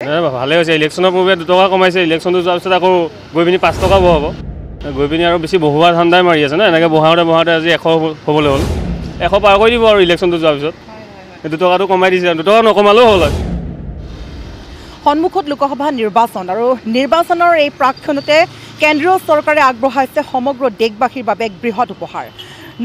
ভালে হৈছে ইলেকশ্যনৰ পূৰ্বে 2 টকা কমাইছে ইলেকশ্যনটো যোৱাৰ পিছত আকৌ গৈ পিনি 5 টকা বহাব গৈ পিনি আৰু বেছি বহুৱাৰ ধান্দাই মাৰি আছে না এনেকৈ বহাওঁতে আজি 100 হ'বলৈ হ'ল 100 পাৰ কৰি দিব আৰু ইলেকশ্যনটো যোৱাৰ পিছত 2 টকাটো কমাই দিছে 2 টকা নকমালেও হ'ল সন্মুখত লোকসভা নিৰ্বাচন আৰু নিৰ্বাচনৰ এই প্ৰাক্ষণতে কেন্দ্ৰীয় চৰকাৰে আগবঢ়াইছে সমগ্ৰ দেশবাসীৰ বাবে এক বৃহৎ উপহাৰ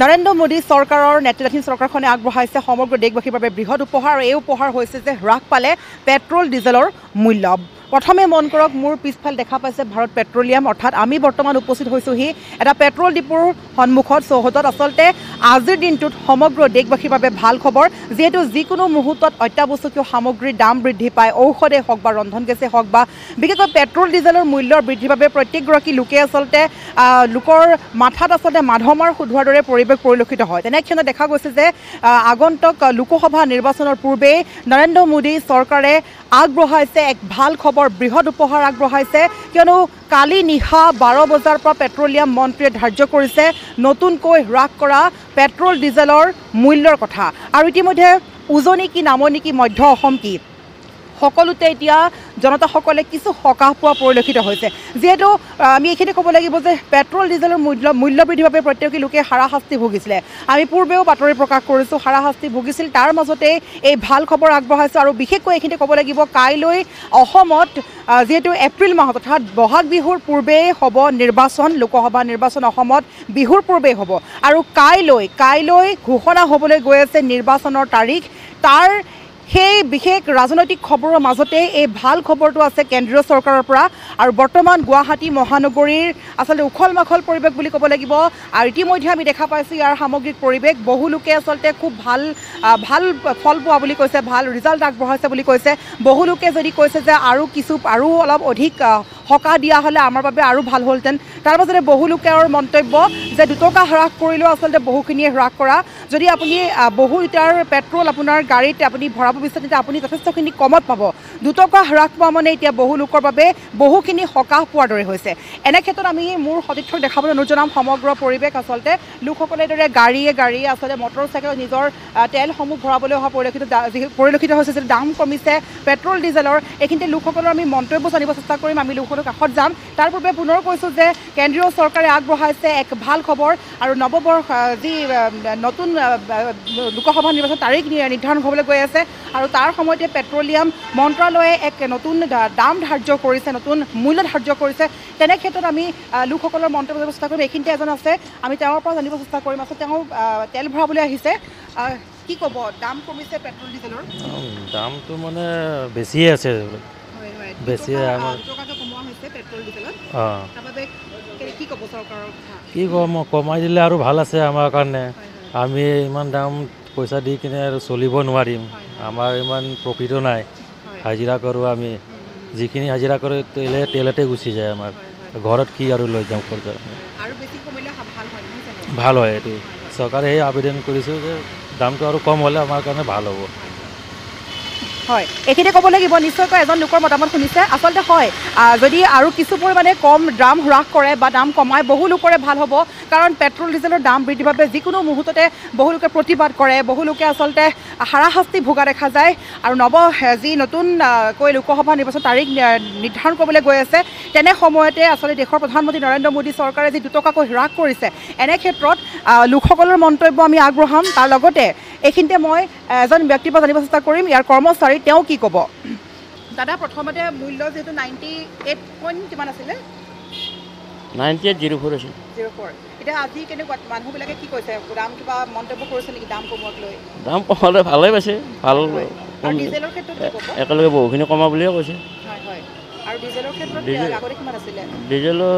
নৰেন্দ্ৰ মোদী চৰকাৰৰ নেতৃত্বাধীন চৰকাৰখনে আগবঢ়াইছে সমগ্ৰ দেশবাসীৰ বাবে বৃহৎ উপহাৰ আৰু এই উপহাৰ হৈছে যে হ্ৰাস পালে পেট্ৰল ডিজেলৰ মূল্য প্ৰথমে মন কৰক মোৰ পিছফাল দেখা পাইছে ভাৰত পেট্ৰলিয়াম অৰ্থাৎ আমি বৰ্তমান উপস্থিত হৈছোহি এটা পেট্ৰল ডিপুৰ সন্মুখত চৌহদত আচলতে আজিৰ দিনটোত সমগ্ৰ দেশবাসীৰ বাবে ভাল খবৰ যিহেতু যিকোনো মুহূৰ্তত অত্যাৱশ্যকীয় সামগ্ৰীৰ দাম বৃদ্ধি পায় ঔষধে হওক বা ৰন্ধন গেছে হওক বা বিশেষকৈ পেট্ৰল ডিজেলৰ মূল্যৰ বৃদ্ধিৰ বাবে প্ৰত্যেকগৰাকী লোকে আচলতে লোকৰ মাথাত আচলতে মাধমাৰ সোধোৱাৰ দৰে পৰিৱেশ পৰিলক্ষিত হয় তেনেক্ষণত দেখা গৈছে যে আগন্তুক লোকসভা নিৰ্বাচনৰ পূৰ্বেই নৰেন্দ্ৰ মোদী চৰকাৰে আগবঢ়াইছে এক ভাল খবৰ বৃহৎ উপহাৰ আগবঢ়াইছে কিয়নো কালি নিশা 12 বজাৰ পৰা পেট্ৰলিয়াম মন্ত্ৰীয়ে ধাৰ্য কৰিছে নতুনকৈ হ্ৰাস কৰা পেট্ৰল ডিজেলৰ মূল্যৰ কথা আৰু ইতিমধ্যে উজনি কি নামনি কি মধ্য অসম কি সকলোতে এতিয়া জনতাসকলে কিছু সকাহ পোৱা পৰিলক্ষিত হৈছে যিহেতু আমি এইখিনি ক'ব লাগিব যে পেট্ৰল ডিজেলৰ মূল্য বৃদ্ধিৰ বাবে প্ৰত্যেক লোকে হাৰাশাস্তি ভুগিছিলে আমি পূৰ্বেও বাতৰি প্ৰকাশ কৰিছোঁ হাৰাশাস্তি ভুগিছিল তাৰ মাজতে এই ভাল খবৰ আগবঢ়াইছোঁ আৰু বিশেষকৈ এইখিনি ক'ব লাগিব কাইলৈ অসমত যেহেতু এপ্ৰিল মাহত অৰ্থাৎ বহাগ বিহুৰ পূৰ্বেই হ'ব নিৰ্বাচন লোকসভা নিৰ্বাচন অসমত বিহুৰ পূৰ্বেই হ'ব আৰু কাইলৈ ঘোষণা হ'বলৈ গৈ আছে নিৰ্বাচনৰ তাৰিখ তাৰ সেই বিশেষ ৰাজনৈতিক খবৰৰ মাজতে এই ভাল খবৰটো আছে কেন্দ্ৰীয় চৰকাৰৰ পৰা আৰু বৰ্তমান গুৱাহাটী মহানগৰীৰ আচলতে উখল মাখল পৰিৱেশ বুলি ক'ব লাগিব আৰু ইতিমধ্যে আমি দেখা পাইছোঁ ইয়াৰ সামগ্ৰিক পৰিৱেশ বহু লোকে আচলতে খুব ভাল ফল পোৱা বুলি কৈছে ভাল ৰিজাল্ট আগবঢ়াইছে বুলি কৈছে বহু লোকে যদি কৈছে যে আৰু অলপ অধিক সকাহ দিয়া হ'লে আমাৰ বাবে আৰু ভাল হ'লহেঁতেন তাৰ মাজতে বহু লোকৰ মন্তব্য যে 2 টকা হ্ৰাস কৰিলেও আচলতে বহুখিনিয়ে হ্ৰাস কৰা যদি আপুনি বহু লিটাৰ পেট্ৰল আপোনাৰ গাড়ীত আপুনি ভৰাব বিচাৰে তেতিয়া আপুনি যথেষ্টখিনি কমত পাব 2 টকা হ্ৰাস পোৱা মানে এতিয়া বহু লোকৰ বাবে বহুখিনি সকাহ পোৱাৰ দৰে হৈছে এনে ক্ষেত্ৰত আমি মোৰ সতীৰ্থক দেখাবলৈ অনুৰোধ জনাম সমগ্ৰ পৰিৱেশ আচলতে লোকসকলে দৰে গাড়ীয়ে আচলতে মটৰ চাইকেলত নিজৰ তেলসমূহ ভৰাবলৈ অহা পৰিলক্ষিত হৈছে যে দাম কমিছে পেট্ৰল ডিজেলৰ এইখিনিতে লোকসকলৰ আমি মন্তব্য জানিব চেষ্টা কৰিম আমি লোকসকলৰ কাষত যাম তাৰ পূৰ্বে পুনৰ কৈছোঁ যে কেন্দ্ৰীয় চৰকাৰে আগবঢ়াইছে এক ভাল খবৰ আৰু নৱবৰ্ষ যি নতুন লোকসভা নিৰ্বাচন তাৰিখ নিৰ্ধাৰণ হ'বলৈ গৈ আছে আৰু তাৰ সময়তে পেট্ৰলিয়াম মন্ত্ৰালয়ে এক নতুন দাম ধাৰ্য কৰিছে নতুন মূল্য ধাৰ্য কৰিছে তেনে ক্ষেত্ৰত আমি লোকসকলৰ মন্তব্য জানিব চেষ্টা কৰিম এইখিনিতে এজন আছে আমি তেওঁৰ পৰা জানিব চেষ্টা কৰিম আচলতে তেওঁ তেল ভৰাবলৈ আহিছে কি ক'ব দাম কমিছে পেট্ৰল ডিজেলৰ দামটো মানে বেছিয়ে আছে বেছি আমাৰ কি ক'ম কমাই দিলে আৰু ভাল আছে আমাৰ কাৰণে আমি ইমান দাম পইচা দি কিনে আৰু চলিব নোৱাৰিম আমাৰ ইমান প্ৰফিটো নাই হাজিৰা কৰোঁ আমি যিখিনি হাজিৰা কৰোঁ তেলতে গুচি যায় আমাৰ ঘৰত কি আৰু লৈ যাওঁ খৰচা ভাল হয় এইটো চৰকাৰে সেই আবেদন কৰিছোঁ যে দামটো আৰু কম হ'লে আমাৰ কাৰণে ভাল হ'ব হয় এইখিনি ক'ব লাগিব নিশ্চয়কৈ এজন লোকৰ মতামত শুনিছে আচলতে হয় যদি আৰু কিছু পৰিমাণে কম দাম হ্ৰাস কৰে বা দাম কমায় বহু লোকৰে ভাল হ'ব কাৰণ পেট্ৰল ডিজেলৰ দাম বৃদ্ধিৰ বাবে যিকোনো মুহূৰ্ততে বহু লোকে প্ৰতিবাদ কৰে বহু লোকে আচলতে হাৰাশাস্তি ভোগা দেখা যায় আৰু যি নতুনকৈ লোকসভা নিৰ্বাচন তাৰিখ নিৰ্ধাৰণ কৰিবলৈ গৈ আছে তেনে সময়তে আচলতে দেশৰ প্ৰধানমন্ত্ৰী নৰেন্দ্ৰ মোদী চৰকাৰে যি 2 টকাকৈ হ্ৰাস কৰিছে এনে ক্ষেত্ৰত লোকসকলৰ মন্তব্য আমি আগবঢ়াম তাৰ লগতে এইখিনিতে মই এজন ব্যক্তিৰ পৰা জানিব চেষ্টা কৰিম ইয়াৰ কৰ্মচাৰী তেওঁ কি ক'ব দাদা প্ৰথমতে মূল্য যিহেতু 98 পইণ্ট কিমান আছিলে 98.04 আছিল 04 এতিয়া আজি কেনেকুৱা মানুহবিলাকে কি কৈছে দাম কিবা মন্তব্য কৰিছে নেকি দাম কমোৱাক লৈ দাম কমালে ভালেই পাইছে ভাল আৰু ডিজেলৰ ক্ষেত্ৰত কি ক'ব একেলগে বহুখিনি কমা বুলিয়ে কৈছে হয় হয় আৰু ডিজেলৰ ক্ষেত্ৰত আগতে কিমান আছিলে ডিজেলৰ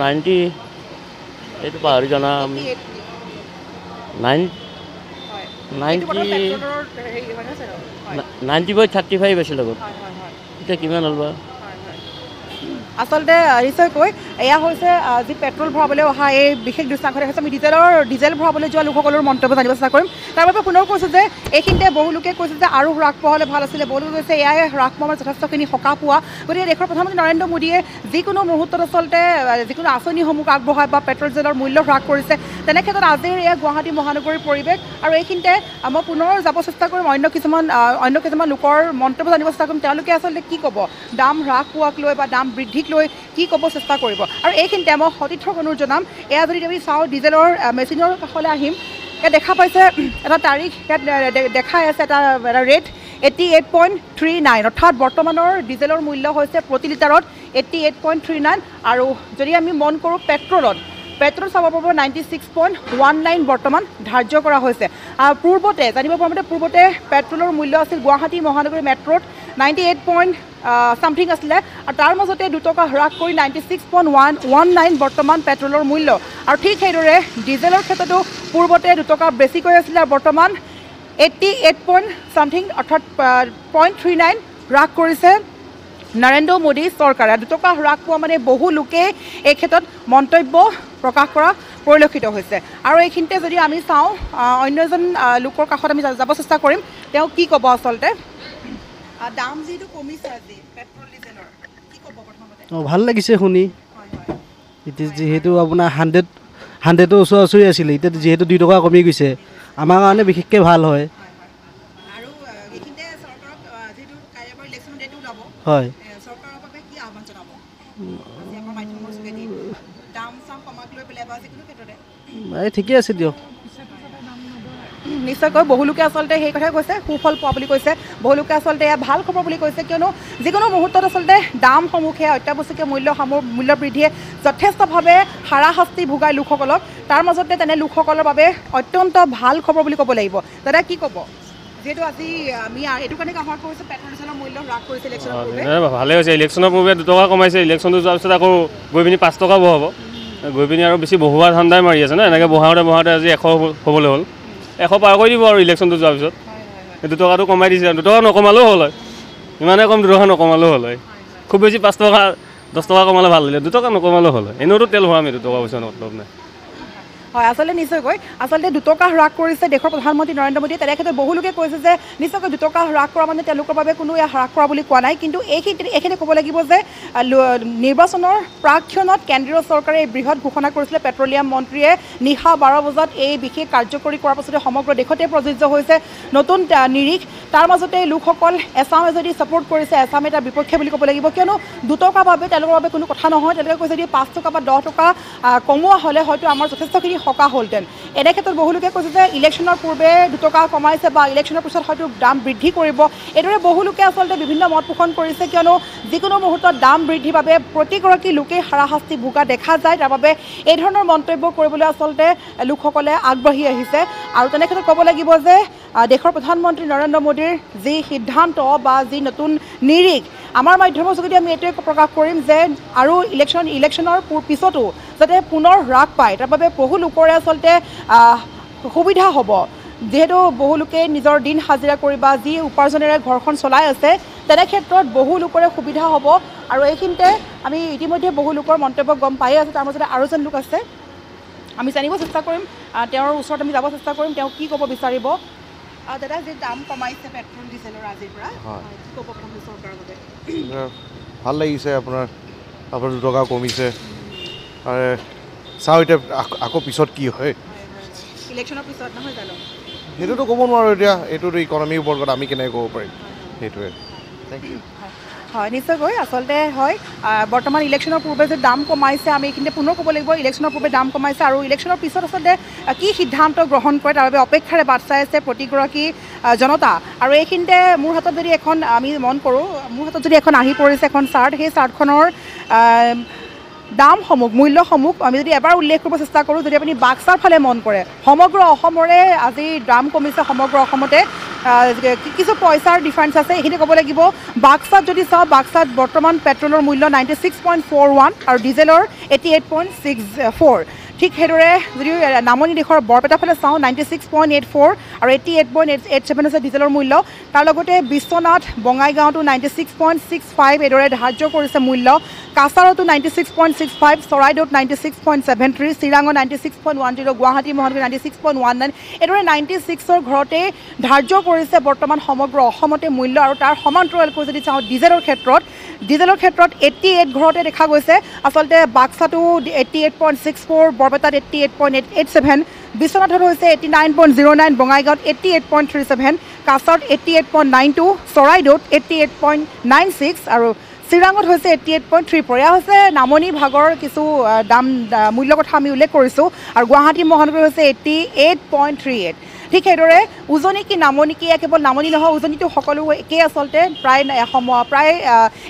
90 এইটো পাহৰি জনা 90/35 আছিল আগত এতিয়া কিমান হ'ল বা আচলতে নিশ্চয়কৈ এয়া হৈছে যি পেট্ৰল ভৰাবলৈ অহা এই বিশেষ দৃশ্যাংশ দেখাইছে। আমি ডিজেল ভৰাবলৈ যোৱা লোকসকলৰ মন্তব্য জানিব চেষ্টা কৰিম। তাৰ বাবে পুনৰ কৈছোঁ যে এইখিনিতে বহু লোকে কৈছে যে আৰু হ্ৰাস পোৱা হ'লে ভাল আছিলে। বহু লোকে কৈছে এয়াই হ্ৰাস পোৱাৰ যথেষ্টখিনি সকাহ পোৱা। গতিকে দেশৰ প্ৰধানমন্ত্ৰী নৰেন্দ্ৰ মোদীয়ে যিকোনো মুহূৰ্তত আচলতে যিকোনো আঁচনিসমূহ আগবঢ়ায় বা পেট্ৰল ডিজেলৰ মূল্য হ্ৰাস কৰিছে। তেনে ক্ষেত্ৰত আজিৰ এয়া গুৱাহাটী মহানগৰীৰ পৰিৱেশ। আৰু এইখিনিতে মই পুনৰ যাব চেষ্টা কৰিম অন্য কিছুমান লোকৰ মন্তব্য জানিব চেষ্টা কৰিম। তেওঁলোকে আচলতে কি ক'ব দাম হ্ৰাস পোৱাক লৈ বা দাম বৃদ্ধিক লৈ কি ক'ব চেষ্টা কৰিব। আৰু এইখিনিতে মই সতীৰ্থক অনুৰোধ জনাম, এয়া যদি আমি চাওঁ ডিজেলৰ মেচিনৰ কাষলৈ আহিম, ইয়াত দেখা পাইছে এটা তাৰিখ, ইয়াত দেখাই আছে এটা ৰেট 88.39, অৰ্থাৎ বৰ্তমানৰ ডিজেলৰ মূল্য হৈছে প্ৰতি লিটাৰত 88.39। আৰু যদি আমি মন কৰোঁ পেট্ৰল চাব পাৰিব 96.19 বৰ্তমান ধাৰ্য কৰা হৈছে। পূৰ্বতে জানিব পৰা মতে পূৰ্বতে পেট্ৰলৰ মূল্য আছিল গুৱাহাটী মহানগৰী মেট্ৰত 98 আছিলে। আৰু তাৰ মাজতে 2 টকা হ্ৰাস কৰি 96.19 বৰ্তমান পেট্ৰলৰ মূল্য। আৰু ঠিক সেইদৰে ডিজেলৰ ক্ষেত্ৰতো পূৰ্বতে 2 টকা বেছিকৈ আছিলে আৰু বৰ্তমান 88 অৰ্থাৎ 0.39 হ্ৰাস কৰিছে নৰেন্দ্ৰ মোদী চৰকাৰে। 2 টকা হ্ৰাস পোৱা মানে বহু লোকে এই ক্ষেত্ৰত মন্তব্য প্ৰকাশ কৰা পৰিলক্ষিত হৈছে। আৰু এইখিনিতে যদি আমি চাওঁ অন্য এজন লোকৰ কাষত আমি যাব চেষ্টা কৰিম, তেওঁ কি ক'ব আচলতে দাম যিটো কমিছে আজি পেট্ৰল ডিজেলৰ কি ক'ব প্ৰথমতে? ভাল লাগিছে শুনি। এতিয়া যিহেতু আপোনাৰ 100ৰ ওচৰা-ওচৰি আছিলে, এতিয়া যিহেতু 2 টকা কমি গৈছে আমাৰ কাৰণে বিশেষকৈ ভাল হয়। আৰু এইখিনিতে চৰকাৰক যিটো কাইলৈ ইলেকশ্যন ডেটো ওলাব, হয় চৰকাৰৰ বাবে কি আহ্বান জনাব আজি আমাৰ মাধ্যমৰ যোগেদি দাম চাম কমাক লৈ পেলাই বা যিকোনো ক্ষেত্ৰতে? এই ঠিকে আছে দিয়ক। নিশ্চয়কৈ বহু লোকে আচলতে সেই কথাই কৈছে সুফল পোৱা বুলি কৈছে। বহু লোকে আচলতে এয়া ভাল খবৰ বুলি কৈছে, কিয়নো যিকোনো মুহূৰ্তত আচলতে দামসমূহে অত্যাৱশ্যকীয় মূল্য বৃদ্ধিয়ে যথেষ্টভাৱে হাৰাশাস্তি ভোগায় লোকসকলক। তাৰ মাজতে তেনে লোকসকলৰ বাবে অত্যন্ত ভাল খবৰ বুলি ক'ব লাগিব। দাদা কি ক'ব, যিহেতু আজি আমি এইটো কাৰণে আহ্বান কৰিছোঁ পেট্ৰল ডিজেলৰ মূল্য হ্ৰাস কৰিছে ইলেকশ্যনৰ পূৰ্বে? ভালে হৈছে, ইলেকশ্যনৰ পূৰ্বে 2 টকা কমাইছে, ইলেকশ্যনটো যোৱাৰ পিছত আকৌ গৈ পিনি 5 টকা বহাব। গৈ পিনি আৰু বেছি বহুৱাৰ ধান্দাই মাৰি আছে ন, এনেকৈ বহাওঁতে আজি 100 হ'বলৈ হ'ল। 100 পাৰ কৰি দিব আৰু ইলেকশ্যনটো যোৱাৰ পিছত। 2 টকাটো কমাই দিছে, 2 টকা নকমালেও হ'ল হয়, ইমানেই কম 2 টকা নকমালেও হ'ল হয়। খুব বেছি 5 টকা 10 টকা কমালে ভাল দিলে, 2 টকা নকমালেও হ'ল হয়। এনেওতো তেল ভৰাম 2 টকা পইচা মতলব নাই। হয় আচলতে নিশ্চয়কৈ 2 টকা হ্ৰাস কৰিছে দেশৰ প্ৰধানমন্ত্ৰী নৰেন্দ্ৰ মোদীয়ে। তেনে ক্ষেত্ৰত বহু লোকে কৈছে যে নিশ্চয়কৈ 2 টকা হ্ৰাস কৰা মানে তেওঁলোকৰ বাবে কোনো হ্ৰাস কৰা বুলি কোৱা নাই। কিন্তু এইখিনি ক'ব লাগিব যে নিৰ্বাচনৰ প্ৰাকক্ষণত কেন্দ্ৰীয় চৰকাৰে এই বৃহৎ ঘোষণা কৰিছিলে। পেট্ৰলিয়াম মন্ত্ৰীয়ে নিশা 12 বজাত এই বিশেষ কাৰ্যকৰী কৰাৰ পাছতে সমগ্ৰ দেশতে প্ৰযোজ্য হৈছে নতুন নিৰিখ। তাৰ মাজতে লোকসকল এছামে যদি ছাপোৰ্ট কৰিছে, এছামে তাৰ বিপক্ষে বুলি ক'ব লাগিব, কিয়নো 2 টকাৰ বাবে তেওঁলোকৰ বাবে কোনো কথা নহয়। তেওঁলোকে কৈছে যদি 5 টকা বা 10 টকা কমোৱা হ'লে হয়তো আমাৰ যথেষ্টখিনি সকাহ হ'লহেঁতেন। এনে ক্ষেত্ৰত বহু লোকে কৈছে যে ইলেকশ্যনৰ পূৰ্বে 2 টকা কমাইছে বা ইলেকশ্যনৰ পিছত হয়তো দাম বৃদ্ধি কৰিব। এইদৰে বহু লোকে আচলতে বিভিন্ন মত পোষণ কৰিছে, কিয়নো যিকোনো মুহূৰ্তত দাম বৃদ্ধিৰ বাবে প্ৰতিগৰাকী লোকেই হাৰাশাস্তি ভোগা দেখা যায়। তাৰ বাবে এই ধৰণৰ মন্তব্য কৰিবলৈ আচলতে লোকসকলে আগবাঢ়ি আহিছে। আৰু তেনে ক্ষেত্ৰত ক'ব লাগিব যে দেশৰ প্ৰধানমন্ত্ৰী নৰেন্দ্ৰ মোদীৰ যি সিদ্ধান্ত বা যি নতুন নিৰিখ, আমাৰ মাধ্যমৰ যোগেদি আমি এইটোৱে প্ৰকাশ কৰিম যে আৰু ইলেকশ্যনৰ পিছতো যাতে পুনৰ হ্ৰাস পায়, তাৰ বাবে বহু লোকৰে আচলতে সুবিধা হ'ব। যিহেতু বহু লোকে নিজৰ দিন হাজিৰা কৰি বা যি উপাৰ্জনেৰে ঘৰখন চলাই আছে, তেনে ক্ষেত্ৰত বহু লোকৰে সুবিধা হ'ব। আৰু এইখিনিতে আমি ইতিমধ্যে বহু লোকৰ মন্তব্য গম পায়ে আছোঁ। তাৰ মাজতে আৰু এজন লোক আছে, আমি জানিব চেষ্টা কৰিম, তেওঁৰ ওচৰত আমি যাব চেষ্টা কৰিম তেওঁ কি ক'ব বিচাৰিব। দাদা যি দাম কমাইছে পেট্ৰল ডিজেলৰ আজিৰ পৰা, কি ক'ব চৰকাৰৰ বাবে? ভাল লাগিছে, আপোনাৰ 2 টকা কমিছে। আৰু চাওঁ এতিয়া আকৌ পিছত কি হয়, ইলেকশ্যনৰ পিছত নহয় জানো? সেইটোতো ক'ব নোৱাৰোঁ এতিয়া, এইটোতো ইকনমিৰ ওপৰত কথা, আমি কেনেকৈ ক'ব পাৰিম সেইটোৱে। Thank you. হয় নিশ্চয়কৈ আচলতে হয় বৰ্তমান ইলেকশ্যনৰ পূৰ্বে যে দাম কমাইছে, আমি এইখিনিতে পুনৰ ক'ব লাগিব ইলেকশ্যনৰ পূৰ্বে দাম কমাইছে আৰু ইলেকশ্যনৰ পিছত আচলতে কি সিদ্ধান্ত গ্ৰহণ কৰে তাৰ বাবে অপেক্ষাৰে বাট চাই আছে প্ৰতিগৰাকী জনতা। আৰু এইখিনিতে মোৰ হাতত যদি এখন আমি মন কৰোঁ, মোৰ হাতত যদি এখন আহি পৰিছে এখন চাৰ্ট, সেই চাৰ্টখনৰ দামসমূহ মূল্যসমূহ আমি যদি এবাৰ উল্লেখ কৰিব চেষ্টা কৰোঁ, যদি আপুনি বাক্সাৰ ফালে মন কৰে সমগ্ৰ অসমৰে আজি দাম কমিছে। সমগ্ৰ অসমতে কিছু পইচাৰ ডিফাৰেঞ্চ আছে, এইখিনি ক'ব লাগিব। বাক্সাত যদি চাওঁ, বাক্সাত বৰ্তমান পেট্ৰলৰ মূল্য 96.41 আৰু ডিজেলৰ 88.64। ঠিক সেইদৰে যদি নামনি দিশৰ বৰপেটা ফালে চাওঁ 96.84 আৰু 88.87 হৈছে ডিজেলৰ মূল্য তাৰ লগতে বিশ্বনাথ বঙাইগাঁৱতো 96.65 এইদৰে ধাৰ্য কৰিছে মূল্য কাছাৰতো 96.65 চৰাইদেউত 96.73 চিৰাঙত 96.10 গুৱাহাটী মহানগৰী 96.19 এইদৰে 96ৰ ঘৰতে ধাৰ্য কৰিছে বৰ্তমান সমগ্ৰ অসমতে মূল্য আৰু তাৰ সমান্তৰালকৈ যদি চাওঁ ডিজেলৰ ক্ষেত্ৰত 88 ঘৰতে দেখা গৈছে আচলতে বাক্সাটো 88.64 বৰপেটাত 88.87 বিশ্বনাথত হৈছে 89.09 বঙাইগাঁৱত 88.37 কাছাৰত 88.92 চৰাইদেউত 88.96 আৰু চিৰাঙত হৈছে 88.34 এয়া হৈছে নামনি ভাগৰ কিছু দাম মূল্যৰ কথা আমি উল্লেখ কৰিছোঁ আৰু গুৱাহাটী মহানগৰী হৈছে 88.38 ঠিক সেইদৰে উজনি কি নামনি কি কেৱল নামনি নহয় উজনিটো সকলো একেই আচলতে প্ৰায়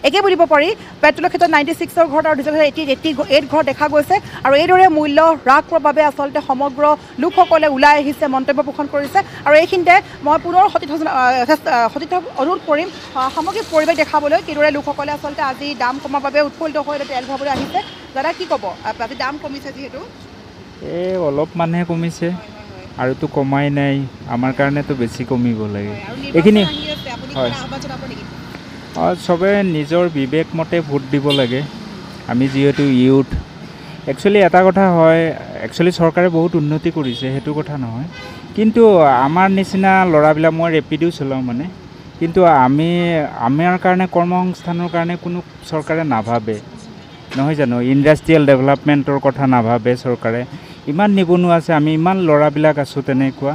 একে বুলিব পাৰি পেট্ৰলৰ ক্ষেত্ৰত 96ৰ ঘৰত আৰু ডিজেলৰ 88 ঘৰ দেখা গৈছে আৰু এইদৰে মূল্য হ্ৰাস পোৱাৰ বাবে আচলতে সমগ্ৰ লোকসকলে ওলাই আহিছে মন্তব্য পোষণ কৰিছে আৰু এইখিনিতে মই পুনৰ সতীৰ্থ অনুৰোধ কৰিম সামগ্ৰিক পৰিৱেশ দেখাবলৈ কিদৰে লোকসকলে আচলতে আজি দাম কমাৰ বাবে উৎফুল্লিত হৈ তেল ভৰাবলৈ আহিছে দাদা কি ক'ব আজি দাম কমিছে যিহেতু অলপ মানহে কমিছে আৰুতো কমাই নাই আমাৰ কাৰণেতো বেছি কমিব লাগে এইখিনি হয় চবে নিজৰ বিবেক মতে ভোট দিব লাগে আমি যিহেতু ইউথ একচুৱেলি এটা কথা হয় একচুৱেলি চৰকাৰে বহুত উন্নতি কৰিছে সেইটো কথা নহয় কিন্তু আমাৰ নিচিনা ল'ৰাবিলাক মই ৰেপিডো চলাওঁ মানে কিন্তু আমাৰ কাৰণে কৰ্মসংস্থানৰ কাৰণে কোনো চৰকাৰে নাভাবে নহয় জানো ইণ্ডাষ্ট্ৰিয়েল ডেভেলপমেণ্টৰ কথা নাভাবে চৰকাৰে ইমান নিবনুৱা আছে আমি ইমান ল'ৰাবিলাক আছোঁ তেনেকুৱা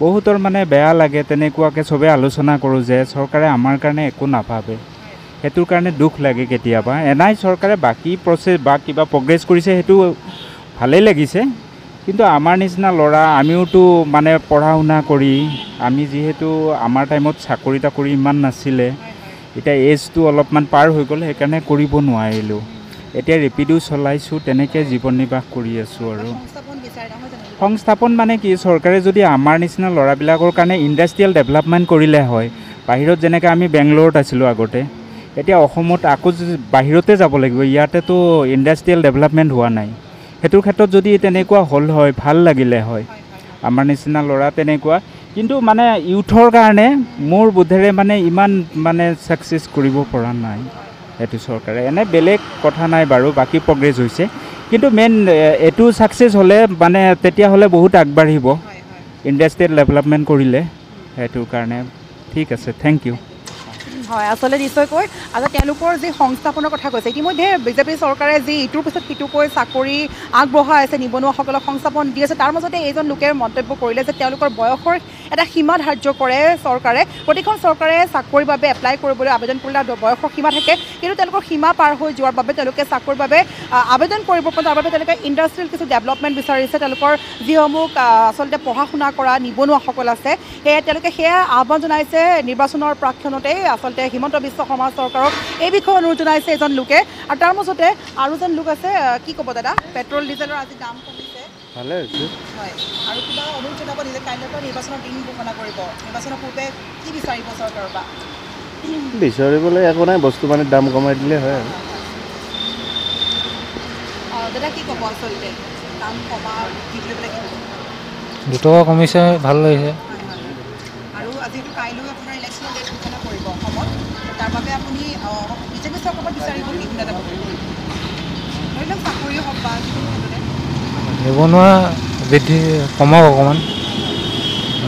বহুতৰ মানে বেয়া লাগে তেনেকুৱাকৈ চবেই আলোচনা কৰোঁ যে চৰকাৰে আমাৰ কাৰণে একো নাভাবে সেইটোৰ কাৰণে দুখ লাগে কেতিয়াবা এনাই চৰকাৰে বাকী প্ৰচেছ বা কিবা প্ৰগ্ৰেছ কৰিছে সেইটো ভালেই লাগিছে কিন্তু আমাৰ নিচিনা ল'ৰা আমিওতো মানে পঢ়া শুনা কৰি আমি যিহেতু আমাৰ টাইমত চাকৰি তাকৰি ইমান নাছিলে এতিয়া এজটো অলপমান পাৰ হৈ গ'ল সেইকাৰণে কৰিব নোৱাৰিলোঁ এতিয়া ৰেপিডো চলাইছোঁ তেনেকৈ জীৱন নিৰ্বাহ কৰি আছোঁ আৰু সংস্থাপন মানে কি চৰকাৰে যদি আমাৰ নিচিনা ল'ৰাবিলাকৰ কাৰণে ইণ্ডাষ্ট্ৰিয়েল ডেভেলপমেণ্ট কৰিলে হয় বাহিৰত যেনেকৈ আমি বেংগলোৰত আছিলোঁ আগতে এতিয়া অসমত আকৌ বাহিৰতে যাব লাগিব ইয়াতেতো ইণ্ডাষ্ট্ৰিয়েল ডেভেলপমেণ্ট হোৱা নাই সেইটোৰ ক্ষেত্ৰত যদি তেনেকুৱা হ'ল হয় ভাল লাগিলে হয় আমাৰ নিচিনা ল'ৰা তেনেকুৱা কিন্তু মানে ইউথৰ কাৰণে মোৰ বোধেৰে মানে ইমান মানে ছাকচেছ কৰিব পৰা নাই এইটো চৰকাৰে এনে বেলেগ কথা নাই বাৰু বাকী প্ৰগ্ৰেছ হৈছে কিন্তু মেইন এইটো ছাকচেছ হ'লে মানে তেতিয়াহ'লে বহুত আগবাঢ়িব ইণ্ডাষ্ট্ৰিয়েল ডেভেলপমেণ্ট কৰিলে সেইটোৰ কাৰণে ঠিক আছে থেংক ইউ হয় আচলতে নিশ্চয়কৈ তেওঁলোকৰ যি সংস্থাপনৰ কথা কৈছে ইতিমধ্যে বিজেপি চৰকাৰে যি ইটোৰ পিছত সিটোকৈ চাকৰি আগবঢ়াই আছে নিবনুৱাসকলক সংস্থাপন দি আছে তাৰ মাজতে এইজন লোকে মন্তব্য কৰিলে যে তেওঁলোকৰ বয়সৰ এটা সীমা ধাৰ্য কৰে চৰকাৰে প্ৰতিখন চৰকাৰে চাকৰিৰ বাবে এপ্লাই কৰিবলৈ আবেদন কৰিলে বয়সৰ সীমা থাকে কিন্তু তেওঁলোকৰ সীমা পাৰ হৈ যোৱাৰ বাবে তেওঁলোকে চাকৰিৰ বাবে আবেদন কৰিব পাৰে তাৰ বাবে তেওঁলোকে ইণ্ডাষ্ট্ৰিয়েল কিছু ডেভেলপমেণ্ট বিচাৰিছে তেওঁলোকৰ যিসমূহ আচলতে পঢ়া শুনা কৰা নিবনুৱাসকল আছে সেয়ে তেওঁলোকে সেয়া আহ্বান জনাইছে নিৰ্বাচনৰ প্ৰাক্ষণতেই আচলতে হিমন্ত বিশ্ব শৰ্মা চৰকাৰক এই বিষয়ে অনুৰোধ জনাইছে এজন লোকে আৰু তাৰ মাজতে আৰু এজন লোক আছে কি ক'ব দাদা পেট্ৰল ডিজেলৰ আজি দাম কমিছে ভালে হৈছে হয় আৰু কিবা অনুৰোধ জনাব নিজে কাইলৈৰ পৰা নিৰ্বাচনৰ দিন ঘোষণা কৰিব নিৰ্বাচনৰ পূৰ্বে কি বিচাৰিব চৰকাৰৰ পৰা বিচাৰিবলৈ একো নাই বস্তু মানে দাম কমাই দিলে হয় আৰু দাদা কি ক'ব আচলতে দাম কমা কি পেলাই কি ক'ব 2 টকা কমিছে ভাল লাগিছে আৰু আজিতো কাইলৈ আপোনাৰ ইলেকশ্যনৰ ডেট ঘোষণা কৰিব অসমত তাৰ বাবে আপুনি বিজেপি চৰকাৰক বিচাৰিব কি দাদা ধৰি লওক চাকৰি হওক বা নিবনুৱা বৃদ্ধি কমাওক অকণমান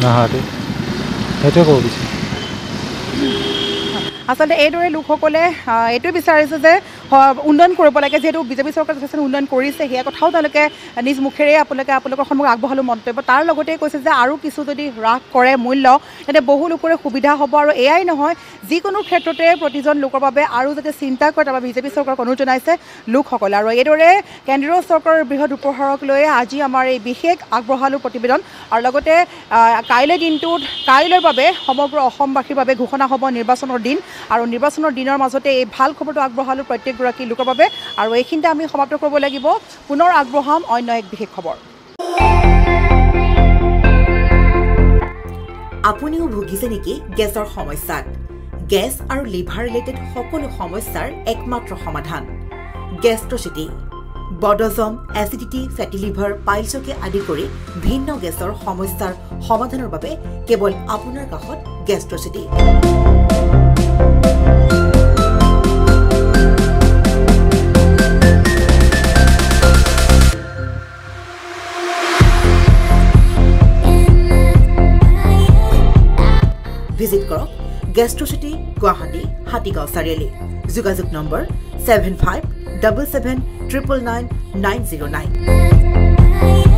নহাটো সেইটোৱে ক'ব বিচাৰোঁ আচলতে এইদৰে লোকসকলে এইটোৱে বিচাৰিছে যে উন্নয়ন কৰিব লাগে যিহেতু বিজেপি চৰকাৰে যথেষ্ট উন্নয়ন কৰিছে সেয়া কথাও তেওঁলোকে নিজ মুখেৰে আপোনালোকৰ সন্মুখত আগবঢ়ালোঁ মন্তব্য তাৰ লগতে কৈছে যে আৰু কিছু যদি হ্ৰাস কৰে মূল্য তেন্তে বহু লোকৰে সুবিধা হ'ব আৰু এয়াই নহয় যিকোনো ক্ষেত্ৰতে প্ৰতিজন লোকৰ বাবে আৰু যাতে চিন্তা কৰে তাৰ বাবে বিজেপি চৰকাৰক অনুৰোধ জনাইছে লোকসকলে আৰু এইদৰে কেন্দ্ৰীয় চৰকাৰৰ বৃহৎ উপহাৰক লৈ আজি আমাৰ এই বিশেষ আগবঢ়ালোঁ প্ৰতিবেদন আৰু লগতে কাইলৈৰ বাবে সমগ্ৰ অসমবাসীৰ বাবে ঘোষণা হ'ব নিৰ্বাচনৰ দিন আৰু নিৰ্বাচনৰ দিনৰ মাজতে এই ভাল খবৰটো আগবঢ়ালোঁ প্ৰত্যেকগৰাকী লোকৰ বাবে আৰু এইখিনিতে আমি সমাপ্ত কৰিব লাগিব পুনৰ আগবঢ়াম অন্য এক বিশেষ খবৰ আপুনিও ভুগিছে নেকি গেছৰ সমস্যাত গেছ আৰু লিভাৰ ৰিলেটেড সকলো সমস্যাৰ একমাত্ৰ সমাধান গেষ্ট্ৰচিটি বডজম, এচিডিটি, ফেটি লিভাৰ, পাইলছকে আদি কৰি ভিন্ন গেছৰ সমস্যাৰ সমাধানৰ বাবে কেৱল আপোনাৰ কাষত গেষ্ট্ৰচিটি। ভিজিট কৰক গেষ্ট্ৰচিটি, গুৱাহাটী, হাতীগাঁও চাৰিআলি। যোগাযোগ নম্বৰ 7577999909।